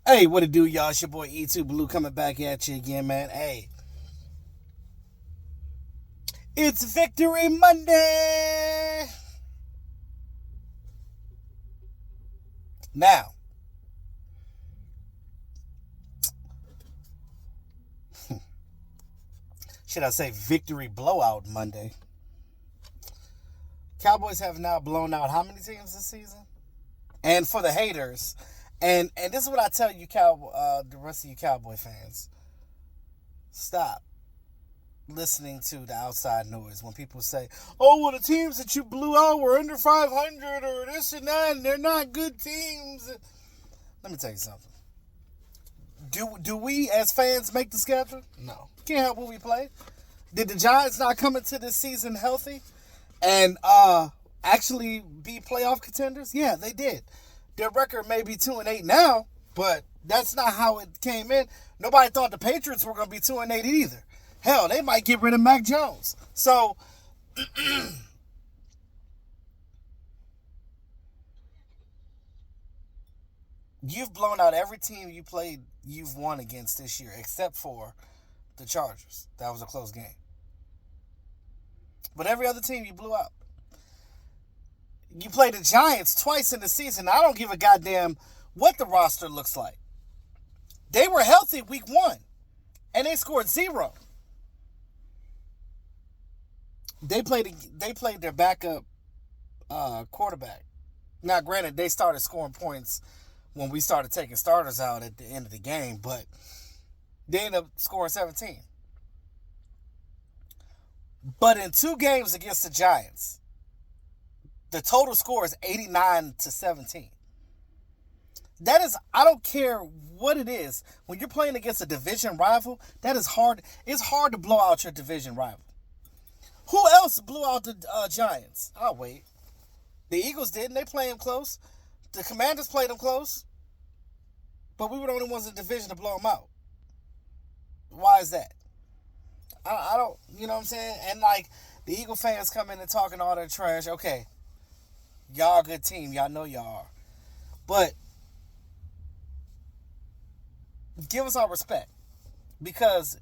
Hey, what it do, y'all? It's your boy E2 Blue coming back at you again, man. Hey, it's Victory Monday. Now, should I say Victory Blowout Monday? Cowboys have now blown out how many teams this season? And for the haters, and this is what I tell you, the rest of you Cowboy fans, stop listening to the outside noise when people say, "Oh, well, the teams that you blew out were under 500 or this and that, and they're not good teams." Let me tell you something. Do we as fans make the schedule? No, can't help what we play. Did the Giants not come into this season healthy and actually be playoff contenders? Yeah, they did. Their record may be 2-8 now, but that's not how it came in. Nobody thought the Patriots were going to be 2-8 either. Hell, they might get rid of Mac Jones. So, you've blown out every team you've won against this year, except for the Chargers. That was a close game. But every other team you blew out. You played the Giants twice in the season. I don't give a goddamn what the roster looks like. They were healthy week 1, and they scored 0. They played their backup quarterback. Now, granted, they started scoring points when we started taking starters out at the end of the game, but they ended up scoring 17. But in 2 games against the Giants, the total score is 89-17. That is, I don't care what it is. When you're playing against a division rival, that is hard. It's hard to blow out your division rival. Who else blew out the Giants? I'll wait. The Eagles didn't. They played them close. The Commanders played them close. But we were the only ones in the division to blow them out. Why is that? I don't, you know what I'm saying? And like, the Eagle fans come in and talking all their trash. Okay, y'all a good team. Y'all know y'all are. But give us our respect. Because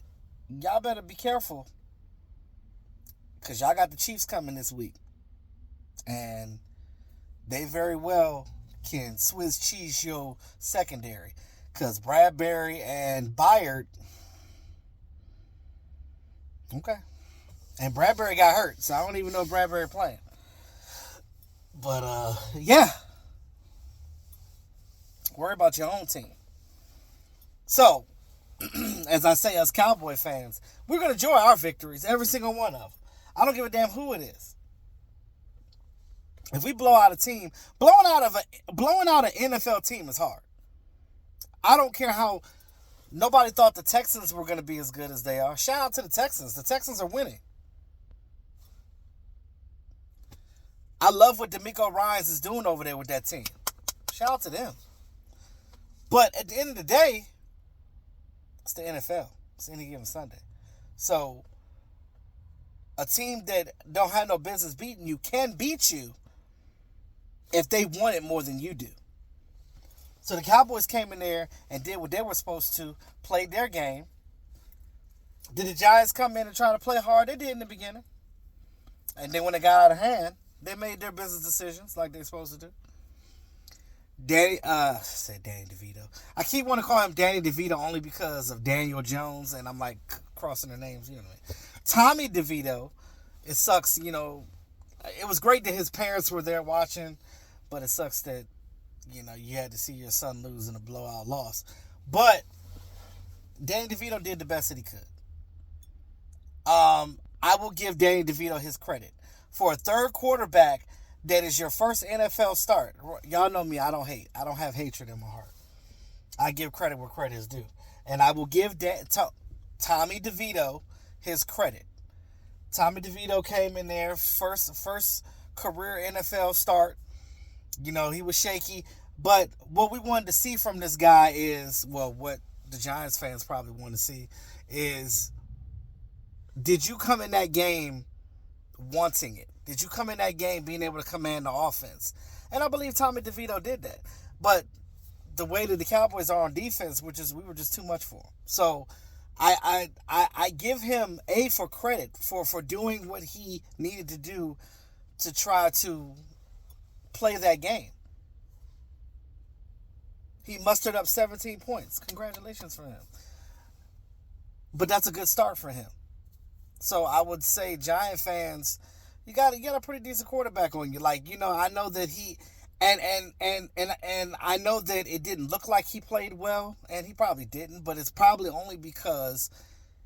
y'all better be careful. Because y'all got the Chiefs coming this week. And they very well can Swiss cheese your secondary. Because Bradbury and Byard. Okay. And Bradbury got hurt. So I don't even know if Bradbury playing. But, yeah. Worry about your own team. So, as I say, as Cowboy fans, we're going to enjoy our victories. Every single one of them. I don't give a damn who it is. If we blow out a team, blowing out an NFL team is hard. I don't care how nobody thought the Texans were going to be as good as they are. Shout out to the Texans. The Texans are winning. I love what D'Amico Ryans is doing over there with that team. Shout out to them. But at the end of the day, it's the NFL. It's any given Sunday. So, a team that don't have no business beating you can beat you if they want it more than you do. So the Cowboys came in there and did what they were supposed to, played their game. Did the Giants come in and try to play hard? They did in the beginning. And then when it got out of hand, they made their business decisions like they're supposed to do. Danny DeVito. I keep wanting to call him Danny DeVito only because of Daniel Jones, and I'm like crossing their names, you know what I mean. Tommy DeVito, it sucks, you know. It was great that his parents were there watching, but it sucks that, you know, you had to see your son lose in a blowout loss. But Danny DeVito did the best that he could. I will give Danny DeVito his credit. For a third quarterback that is your first NFL start, y'all know me, I don't hate. I don't have hatred in my heart. I give credit where credit is due. And I will give Tommy DeVito his credit. Tommy DeVito came in there, first career NFL start. You know, he was shaky. But what we wanted to see from this guy is, well, what the Giants fans probably want to see is, did you come in that game wanting it? Did you come in that game being able to command the offense? And I believe Tommy DeVito did that. But the way that the Cowboys are on defense, which is we were just too much for him. So I give him for credit for doing what he needed to do to try to play that game. He mustered up 17 points. Congratulations for him. But that's a good start for him. So I would say, Giant fans, you got a pretty decent quarterback on you. Like, I know that he and I know that it didn't look like he played well, and he probably didn't, but it's probably only because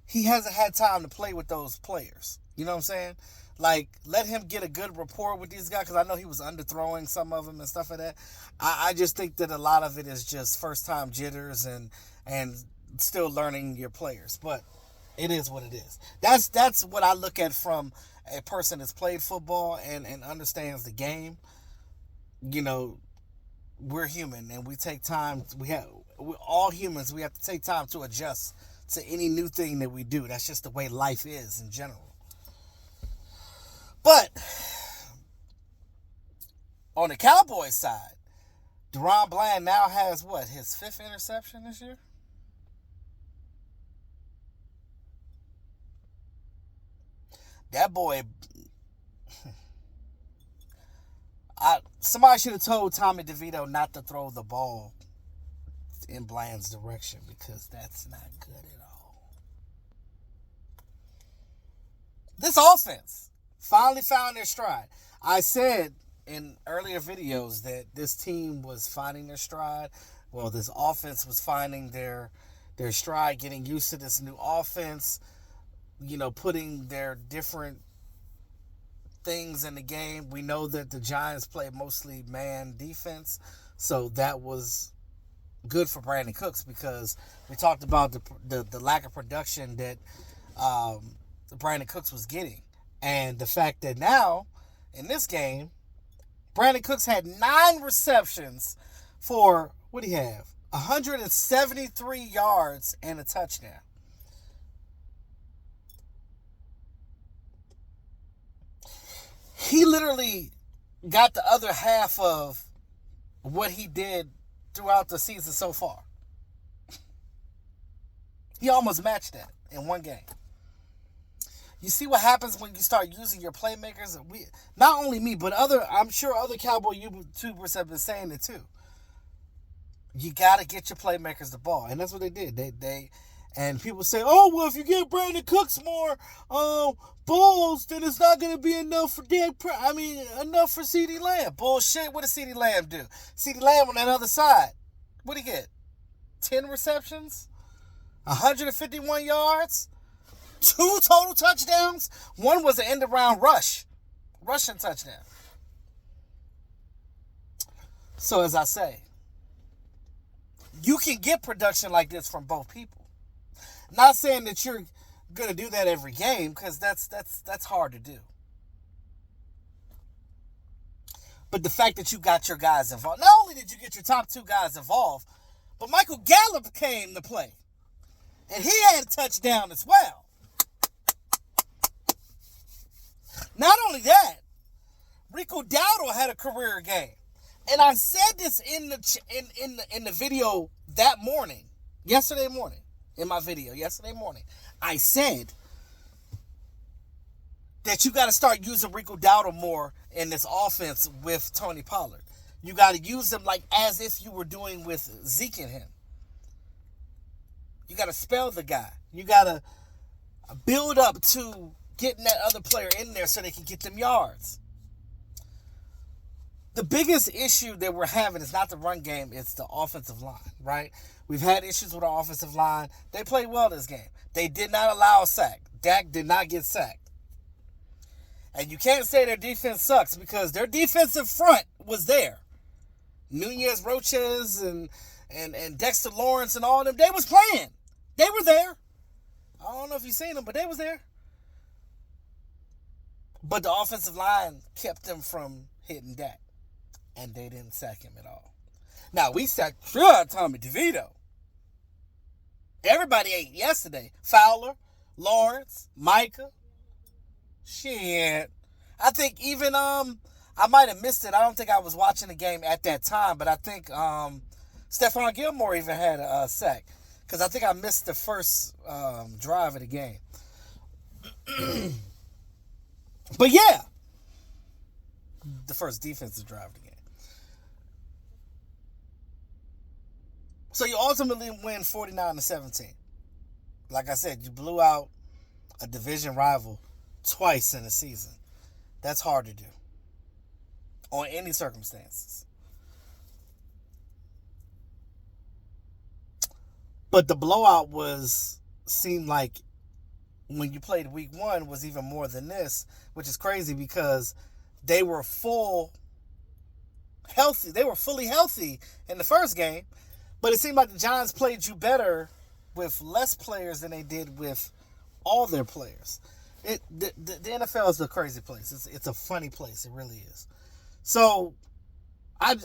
he hasn't had time to play with those players. You know what I'm saying? Like, let him get a good rapport with these guys, because I know he was underthrowing some of them and stuff like that. I just think that a lot of it is just first-time jitters and still learning your players. But it is what it is. That's what I look at from a person that's played football and understands the game. We're human, and we take time. We're all humans. We have to take time to adjust to any new thing that we do. That's just the way life is in general. But on the Cowboys side, DaRon Bland now has his 5th interception this year? That boy, somebody should have told Tommy DeVito not to throw the ball in Bland's direction, because that's not good at all. This offense finally found their stride. I said in earlier videos that this team was finding their stride. Well, this offense was finding their stride, getting used to this new offense, putting their different things in the game. We know that the Giants play mostly man defense, so that was good for Brandon Cooks, because we talked about the lack of production that Brandon Cooks was getting. And the fact that now, in this game, Brandon Cooks had 9 receptions for, what do you have? 173 yards and a touchdown. He literally got the other half of what he did throughout the season so far. He almost matched that in one game. You see what happens when you start using your playmakers? Not only me, but I'm sure other Cowboy YouTubers have been saying it too. You got to get your playmakers the ball. And that's what they did. And people say, oh, well, if you give Brandon Cooks more balls, then it's not going to be enough for enough for CeeDee Lamb. Bullshit. What did CeeDee Lamb do? CeeDee Lamb on that other side, what did he get? 10 receptions? 151 yards? 2 total touchdowns? One was an end-around rushing touchdown. So as I say, you can get production like this from both people. Not saying that you're going to do that every game, because that's hard to do. But the fact that you got your guys involved, not only did you get your top 2 guys involved, but Michael Gallup came to play. And he had a touchdown as well. Not only that, Rico Dowdle had a career game. And I said this in the video that morning, yesterday morning, in my video yesterday morning. I said that you got to start using Rico Dowdle more in this offense with Tony Pollard. You got to use him like as if you were doing with Zeke and him. You got to spell the guy. You got to build up to getting that other player in there so they can get them yards. The biggest issue that we're having is not the run game, it's the offensive line, right? We've had issues with our offensive line. They played well this game. They did not allow a sack. Dak did not get sacked. And you can't say their defense sucks, because their defensive front was there. Nunez, Roches, and Dexter Lawrence and all of them, they was playing. They were there. I don't know if you've seen them, but they was there. But the offensive line kept them from hitting Dak. And they didn't sack him at all. Now, we sacked Tommy DeVito. Everybody ate yesterday. Fowler, Lawrence, Micah. Shit. I think even, I might have missed it. I don't think I was watching the game at that time, but I think Stephon Gilmore even had a sack because I think I missed the first drive of the game. But yeah, the first defensive drive of the game. So you ultimately win 49-17. Like I said, you blew out a division rival twice in a season. That's hard to do on any circumstances. But the blowout seemed like when you played week one was even more than this, which is crazy because they were healthy. They were fully healthy in the first game, but it seemed like the Giants played you better with less players than they did with all their players. The NFL is a crazy place. It's a funny place. It really is. So I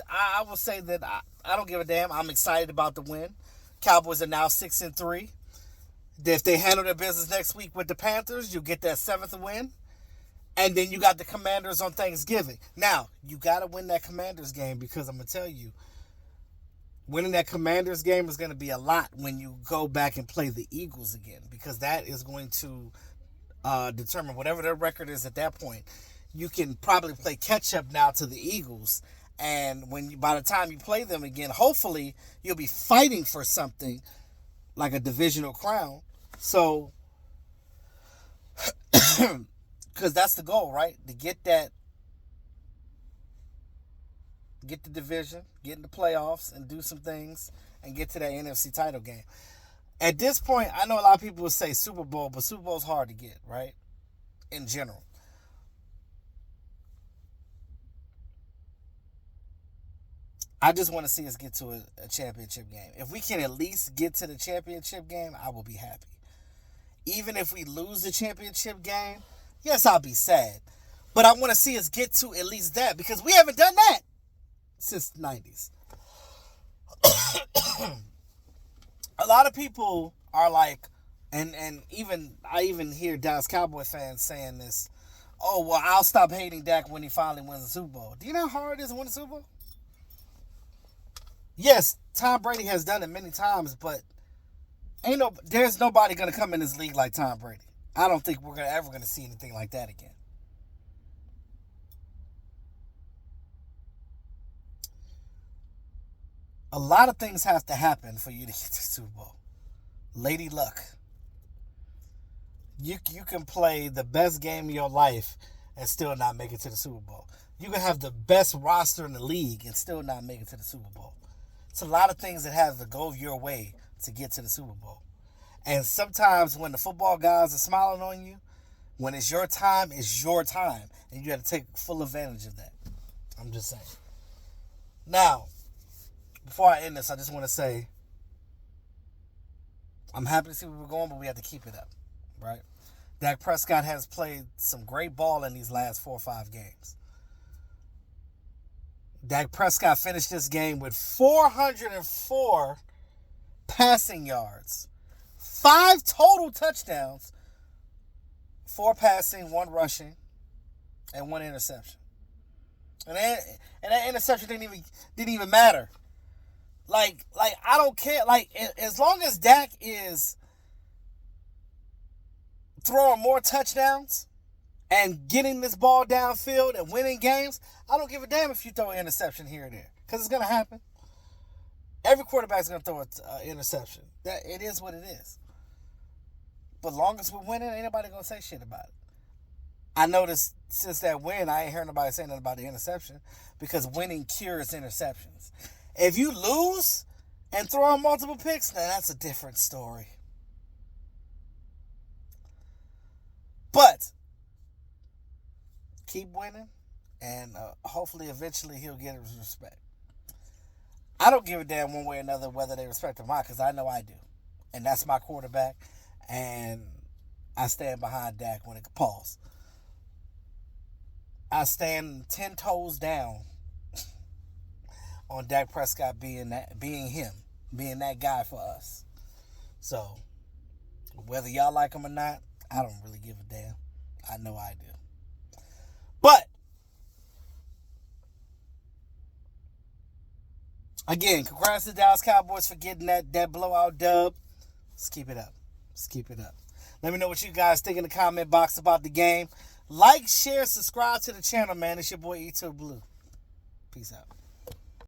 will say that I don't give a damn. I'm excited about the win. Cowboys are now 6-3. If they handle their business next week with the Panthers, you'll get that 7th win. And then you got the Commanders on Thanksgiving. Now, you got to win that Commanders game because I'm going to tell you, winning that Commanders game is going to be a lot when you go back and play the Eagles again because that is going to determine whatever their record is at that point. You can probably play catch-up now to the Eagles. And by the time you play them again, hopefully you'll be fighting for something like a divisional crown. So, because that's the goal, right? To get the division, get in the playoffs, and do some things, and get to that NFC title game. At this point, I know a lot of people will say Super Bowl, but Super Bowl's hard to get, right? In general. I just want to see us get to a championship game. If we can at least get to the championship game, I will be happy. Even if we lose the championship game, yes, I'll be sad. But I want to see us get to at least that because we haven't done that since the 90s. A lot of people are like, and I even hear Dallas Cowboy fans saying this, oh, well, I'll stop hating Dak when he finally wins the Super Bowl. Do you know how hard it is to win the Super Bowl? Yes, Tom Brady has done it many times, but there's nobody going to come in this league like Tom Brady. I don't think we're ever going to see anything like that again. A lot of things have to happen for you to get to the Super Bowl. Lady luck. You can play the best game of your life and still not make it to the Super Bowl. You can have the best roster in the league and still not make it to the Super Bowl. It's a lot of things that have to go your way to get to the Super Bowl. And sometimes when the football guys are smiling on you, when it's your time, it's your time. And you got to take full advantage of that. I'm just saying. Now, before I end this, I just want to say I'm happy to see where we're going, but we have to keep it up, right? Dak Prescott has played some great ball in these last 4 or 5 games. Dak Prescott finished this game with 404 passing yards, 5 total touchdowns, 4 passing, 1 rushing, and 1 interception. And that interception didn't even matter. Like I don't care. Like as long as Dak is throwing more touchdowns and getting this ball downfield and winning games, I don't give a damn if you throw an interception here or there. Because it's going to happen. Every quarterback's going to throw an interception. It is what it is. But long as we're winning, ain't nobody going to say shit about it. I noticed since that win, I ain't heard nobody say nothing about the interception. Because winning cures interceptions. If you lose and throw out multiple picks, now that's a different story. But keep winning, and hopefully eventually he'll get his respect. I don't give a damn one way or another whether they respect him or not, because I know I do. And that's my quarterback, and I stand behind Dak when it pause. I stand 10 toes down on Dak Prescott being him, being that guy for us. So, whether y'all like him or not, I don't really give a damn. I know I do. But Again, congrats to the Dallas Cowboys for getting that blowout dub. Let's keep it up. Let's keep it up. Let me know what you guys think in the comment box about the game. Like, share, subscribe to the channel, man. It's your boy E2 Blue. Peace out.